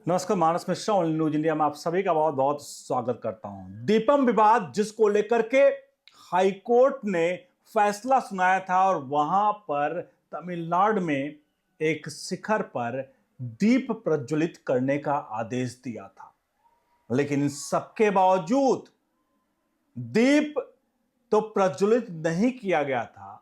नमस्कार, मानस Mishra online news India में आप सभी का बहुत बहुत स्वागत करता हूं। दीपम विवाद जिसको लेकर के हाईकोर्ट ने फैसला सुनाया था और वहां पर तमिलनाडु में एक शिखर पर दीप प्रज्वलित करने का आदेश दिया था, लेकिन इन सबके बावजूद दीप तो प्रज्वलित नहीं किया गया था।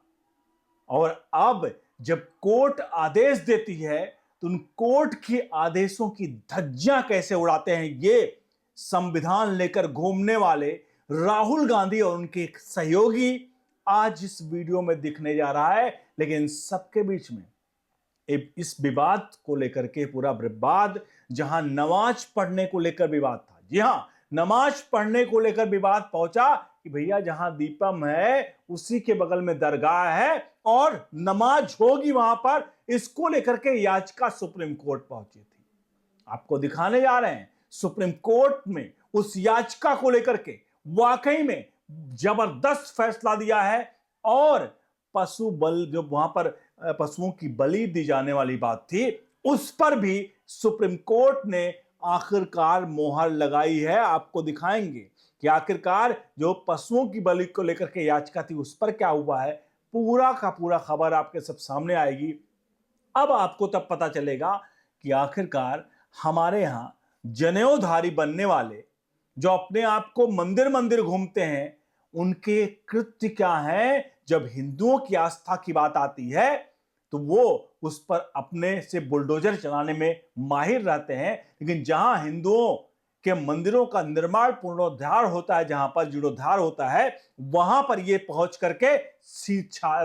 और अब जब कोर्ट आदेश देती है तो उन कोर्ट के आदेशों की धज्जियां कैसे उड़ाते हैं ये संविधान लेकर घूमने वाले राहुल गांधी और उनके एक सहयोगी आज इस वीडियो में दिखने जा रहा है। लेकिन इन सबके बीच में इस विवाद को लेकर के पूरा विवाद, जहां नमाज पढ़ने को लेकर विवाद था, जी हां, नमाज पढ़ने को लेकर विवाद पहुंचा कि भैया जहां दीपम है उसी के बगल में दरगाह है और नमाज होगी वहां पर, इसको लेकर के याचिका सुप्रीम कोर्ट पहुंची थी। आपको दिखाने जा रहे हैं सुप्रीम कोर्ट में उस याचिका को लेकर के वाकई में जबरदस्त फैसला दिया है। और पशु बल, जो वहां पर पशुओं की बलि दी जाने वाली बात थी, उस पर भी सुप्रीम कोर्ट ने आखिरकार मोहर लगाई है। आपको दिखाएंगे कि आखिरकार जो पशुओं की बलि को लेकर के याचिका थी उस पर क्या हुआ है। पूरा का पूरा खबर आपके सब सामने आएगी। अब आपको तब पता चलेगा कि आखिरकार हमारे यहां जनेऊधारी बनने वाले जो अपने आप को मंदिर मंदिर घूमते हैं, उनके कृत्य क्या हैं। जब हिंदुओं की आस्था की बात आती है तो वो उस पर अपने से बुलडोजर चलाने में माहिर रहते हैं, लेकिन जहां हिंदुओं के मंदिरों का निर्माण पुनरुद्धार होता है, जहां पर जीर्णोद्धार होता है, वहां पर ये पहुंच करके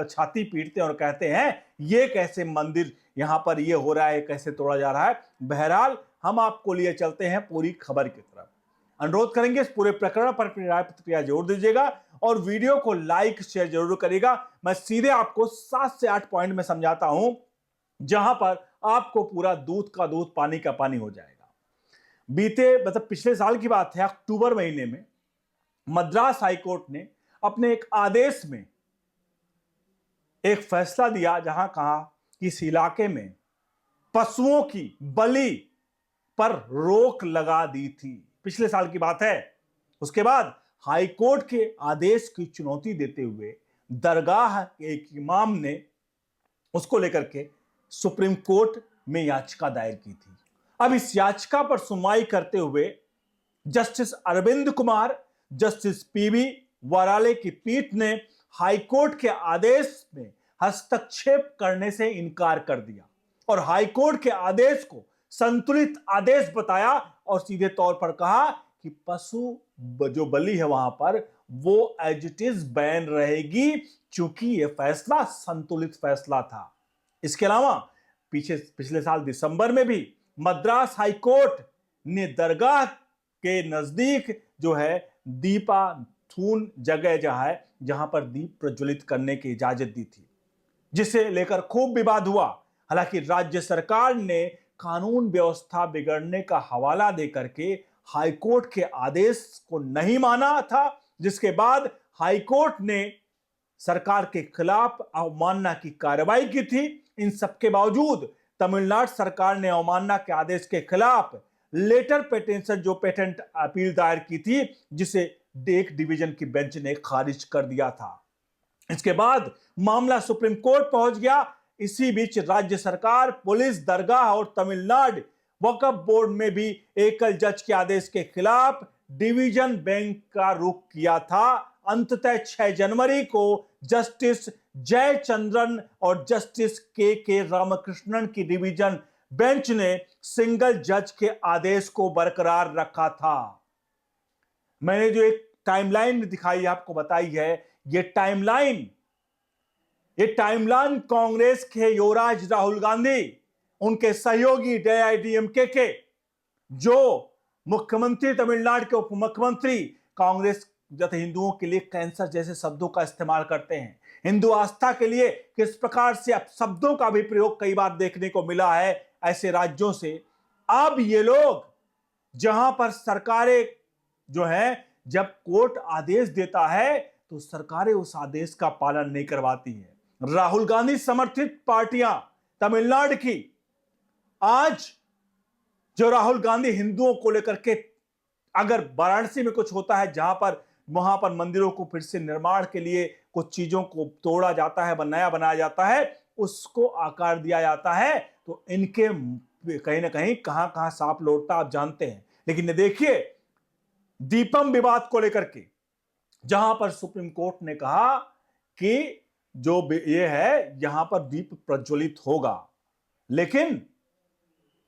छाती पीटते हैं और कहते हैं ये कैसे मंदिर यहां पर ये हो रहा है, कैसे तोड़ा जा रहा है। बहरहाल हम आपको लिए चलते हैं पूरी खबर की तरफ। अनुरोध करेंगे इस पूरे प्रकरण पर अपनी राय प्रतिक्रिया जरूर दीजिएगा और वीडियो को लाइक शेयर जरूर करिएगा। मैं सीधे आपको 7 से 8 पॉइंट में समझाता हूं, जहां पर आपको पूरा दूध का दूध पानी का पानी हो जाएगा। पिछले साल की बात है, अक्टूबर महीने में मद्रास हाईकोर्ट ने अपने एक आदेश में एक फैसला दिया, जहां कहा कि इस इलाके में पशुओं की बलि पर रोक लगा दी थी। पिछले साल की बात है। उसके बाद हाईकोर्ट के आदेश की चुनौती देते हुए दरगाह के एक इमाम ने उसको लेकर के सुप्रीम कोर्ट में याचिका दायर की थी। अब इस याचिका पर सुनवाई करते हुए जस्टिस अरविंद कुमार, जस्टिस पीबी वराले की पीठ ने हाईकोर्ट के आदेश में हस्तक्षेप करने से इनकार कर दिया और हाईकोर्ट के आदेश को संतुलित आदेश बताया और सीधे तौर पर कहा कि पशु जो बलि है वहां पर वो एज इट इज बैन रहेगी, क्योंकि यह फैसला संतुलित फैसला था। इसके अलावा पिछले साल दिसंबर में भी मद्रास हाईकोर्ट ने दरगाह के नजदीक जो है दीपाथून जगह जहां पर दीप प्रज्वलित करने की इजाजत दी थी, जिसे लेकर खूब विवाद हुआ। हालांकि राज्य सरकार ने कानून व्यवस्था बिगड़ने का हवाला देकर के हाईकोर्ट के आदेश को नहीं माना था, जिसके बाद हाईकोर्ट ने सरकार के खिलाफ अवमानना की कार्रवाई की थी। इन सबके बावजूद तमिलनाडु सरकार ने अवमानना के आदेश के खिलाफ लेटर पेटेंशन, जो पेटेंट अपील दायर की थी, जिसे एक डिवीजन की बेंच ने खारिज कर दिया था। इसके बाद मामला सुप्रीम कोर्ट पहुंच गया। इसी बीच राज्य सरकार, पुलिस, दरगाह और तमिलनाडु वक्फ बोर्ड में भी एकल जज के आदेश के खिलाफ डिवीजन बेंच का रुख किया था। अंततः 6 जनवरी को जस्टिस जयचंद्रन और जस्टिस के रामकृष्णन की डिवीजन बेंच ने सिंगल जज के आदेश को बरकरार रखा था। मैंने जो एक टाइमलाइन दिखाई आपको बताई है, ये टाइमलाइन कांग्रेस के युवराज राहुल गांधी, उनके सहयोगी एआईएडीएमके के जो मुख्यमंत्री, तमिलनाडु के उप मुख्यमंत्री, कांग्रेस जैसे हिंदुओं के लिए कैंसर जैसे शब्दों का इस्तेमाल करते हैं। हिंदू आस्था के लिए किस प्रकार से अब शब्दों का भी प्रयोग कई बार देखने को मिला है ऐसे राज्यों से। अब ये लोग जहां पर सरकारें जो है, जब कोर्ट आदेश देता है तो सरकारें उस आदेश का पालन नहीं करवाती है। राहुल गांधी समर्थित पार्टियां तमिलनाडु की आज जो राहुल गांधी हिंदुओं को लेकर के, अगर वाराणसी में कुछ होता है जहां पर वहां पर मंदिरों को फिर से निर्माण के लिए कुछ चीजों को तोड़ा जाता है, नया बनाया जाता है, उसको आकार दिया जाता है, तो इनके कहीं ना कहीं कहां कहां सांप लौटता आप जानते हैं। लेकिन ये देखिए दीपम विवाद को लेकर के, जहां पर सुप्रीम कोर्ट ने कहा कि जो ये है यहां पर दीप प्रज्वलित होगा,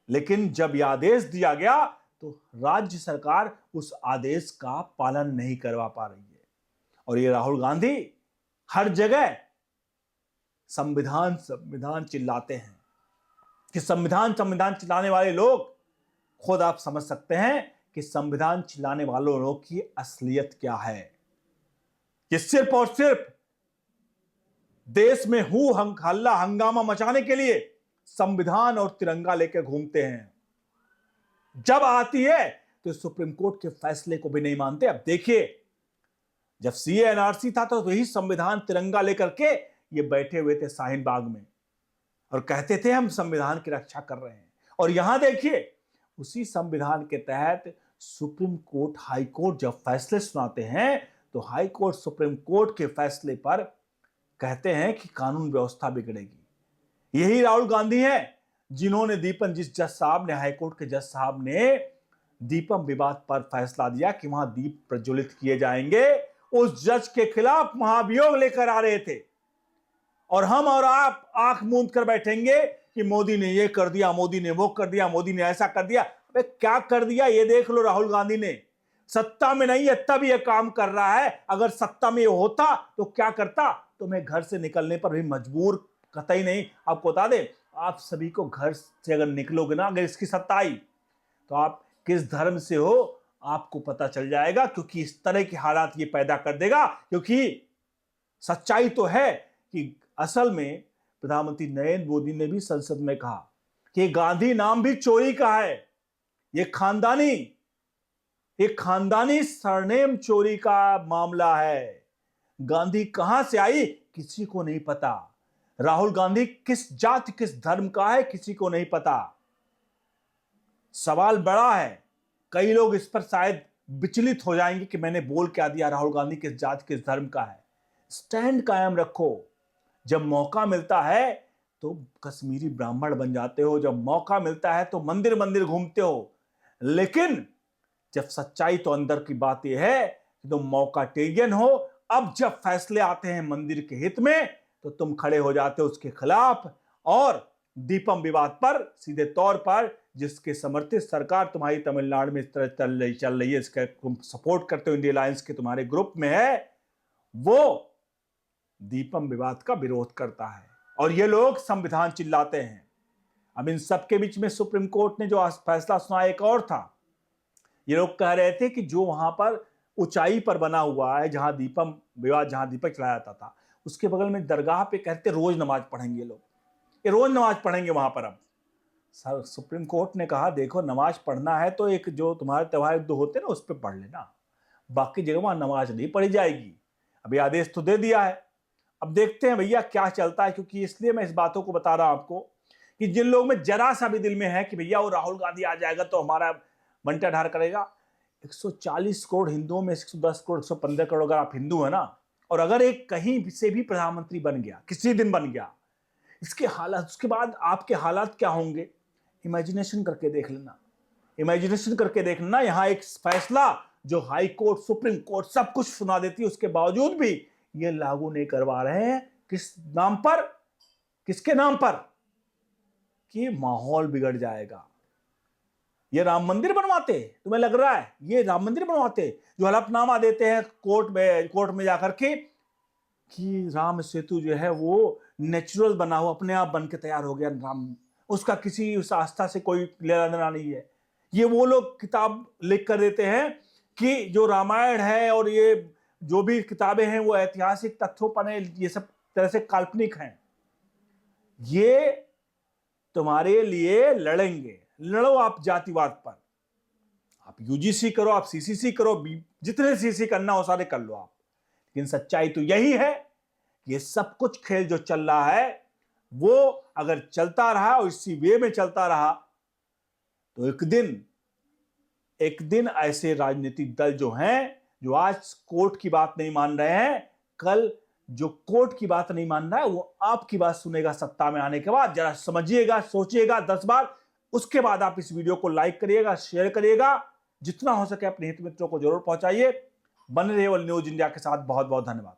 लेकिन जब यह आदेश दिया गया तो राज्य सरकार उस आदेश का पालन नहीं करवा पा रही है। और ये राहुल गांधी हर जगह संविधान संविधान चिल्लाते हैं कि संविधान संविधान चिल्लाने वाले लोग, खुद आप समझ सकते हैं कि संविधान चिल्लाने वालों लोग की असलियत क्या है। ये सिर्फ और सिर्फ देश में हल्ला हंगामा मचाने के लिए संविधान और तिरंगा लेकर घूमते हैं। जब आती है तो सुप्रीम कोर्ट के फैसले को भी नहीं मानते। अब देखिए जब सीए एनआरसी था तो यही संविधान तिरंगा लेकर के ये बैठे हुए थे शाहीन बाग में और कहते थे हम संविधान की रक्षा कर रहे हैं। और यहां देखिए उसी संविधान के तहत सुप्रीम कोर्ट, हाई कोर्ट जब फैसले सुनाते हैं तो हाई कोर्ट सुप्रीम कोर्ट के फैसले पर कहते हैं कि कानून व्यवस्था बिगड़ेगी। यही राहुल गांधी हैं जिन्होंने जिस जज साहब ने, हाई कोर्ट के जज साहब ने दीपम विवाद पर फैसला दिया कि वहां दीप प्रज्वलित किए जाएंगे, उस जज के खिलाफ महाभियोग लेकर आ रहे थे। और हम और आप आंख मूंद कर बैठेंगे कि मोदी ने ये कर दिया, मोदी ने वो कर दिया, मोदी ने ऐसा कर दिया। अबे क्या कर दिया ये देख लो। राहुल गांधी ने सत्ता में नहीं है तब ये काम कर रहा है। अगर सत्ता में होता तो क्या करता? तुम्हें घर से निकलने पर भी मजबूर कतई नहीं। आपको बता दें, आप सभी को घर से अगर निकलोगे ना, अगर इसकी सत्ता आई तो आप किस धर्म से हो आपको पता चल जाएगा, क्योंकि इस तरह के हालात ये पैदा कर देगा। क्योंकि सच्चाई तो है कि असल में प्रधानमंत्री नरेंद्र मोदी ने भी संसद में कहा कि गांधी नाम भी चोरी का है। ये खानदानी सरनेम चोरी का मामला है। गांधी कहां से आई किसी को नहीं पता। राहुल गांधी किस जाति किस धर्म का है किसी को नहीं पता। सवाल बड़ा है। कई लोग इस पर शायद विचलित हो जाएंगे कि मैंने बोल क्या दिया, राहुल गांधी किस जाति किस धर्म का है। स्टैंड कायम रखो। जब मौका मिलता है तो कश्मीरी ब्राह्मण बन जाते हो, जब मौका मिलता है तो मंदिर मंदिर घूमते हो, लेकिन जब सच्चाई तो अंदर की बात यह है कि तुम मौकाटेरियन हो। अब जब फैसले आते हैं मंदिर के हित में तो तुम खड़े हो जाते हो उसके खिलाफ। और दीपम विवाद पर सीधे तौर पर जिसके समर्थित सरकार तुम्हारी तमिलनाडु में इस तरह चल रही है, इसका तुम सपोर्ट करते हो, इंडिया अलायंस के तुम्हारे ग्रुप में है, वो दीपम विवाद का विरोध करता है। और ये लोग संविधान चिल्लाते हैं। अब इन सबके बीच में सुप्रीम कोर्ट ने जो फैसला सुनाया एक और था। ये लोग कह रहे थे कि जो वहां पर ऊंचाई पर बना हुआ है, जहां दीपम विवाद, जहां दीपक चलाया जाता था, उसके बगल में दरगाह पे कहते रोज नमाज पढ़ेंगे लोग, ये रोज नमाज पढ़ेंगे वहां पर। अब सुप्रीम कोर्ट ने कहा देखो नमाज पढ़ना है तो एक जो तुम्हारे त्योहार दो होते हैं ना उस पर पढ़ लेना, बाकी जगह वहां नमाज नहीं पढ़ी जाएगी। अभी आदेश तो दे दिया है। अब देखते हैं भैया क्या चलता है, क्योंकि इसलिए मैं इस बातों को बता रहा हूं आपको कि जिन लोगों में जरा सा भी दिल में है कि भैया वो राहुल गांधी आ जाएगा तो हमारा मंटा ढार करेगा। 140 करोड़ हिंदुओं में 110 करोड़ 115 करोड़ अगर आप हिंदू है ना, और अगर एक कहीं से भी प्रधानमंत्री बन गया, किसी दिन बन गया, इसके हालात, उसके बाद आपके हालात क्या होंगे इमेजिनेशन करके देख लेना। इमेजिनेशन करके देख लेना। यहां एक फैसला जो हाई कोर्ट, सुप्रीम कोर्ट सब कुछ सुना देती है, उसके बावजूद भी ये लागू नहीं करवा रहे हैं। किस नाम पर? किसके नाम पर? कि माहौल बिगड़ जाएगा। ये राम मंदिर बनवाते, तुम्हें लग रहा है ये राम मंदिर बनवाते, जो हलफनामा देते हैं कोर्ट में जाकर के कि राम सेतु जो है वो नेचुरल बना हुआ अपने आप बन के तैयार हो गया राम, उसका किसी उस आस्था से कोई लेना देना नहीं है। ये वो लोग किताब लिख कर देते हैं कि जो रामायण है और ये जो भी किताबें हैं वो ऐतिहासिक तथ्यों पर हैं, ये सब तरह से काल्पनिक हैं। ये तुम्हारे लिए लड़ेंगे। लड़ो आप जातिवाद पर, आप यूजीसी करो, आप सीसीसी करो, जितने सीसी करना हो सारे कर लो आप। लेकिन सच्चाई तो यही है कि ये सब कुछ खेल जो चल रहा है वो अगर चलता रहा और इसी वे में चलता रहा तो एक दिन ऐसे राजनीतिक दल जो हैं, जो आज कोर्ट की बात नहीं मान रहे हैं, कल जो कोर्ट की बात नहीं मान रहा है, वो आपकी बात सुनेगा सत्ता में आने के बाद। जरा समझिएगा, सोचिएगा 10 बार, उसके बाद आप इस वीडियो को लाइक करिएगा, शेयर करिएगा, जितना हो सके अपने हित मित्रों को जरूर पहुंचाइए। बने रहिए न्यूज इंडिया के साथ। बहुत बहुत धन्यवाद।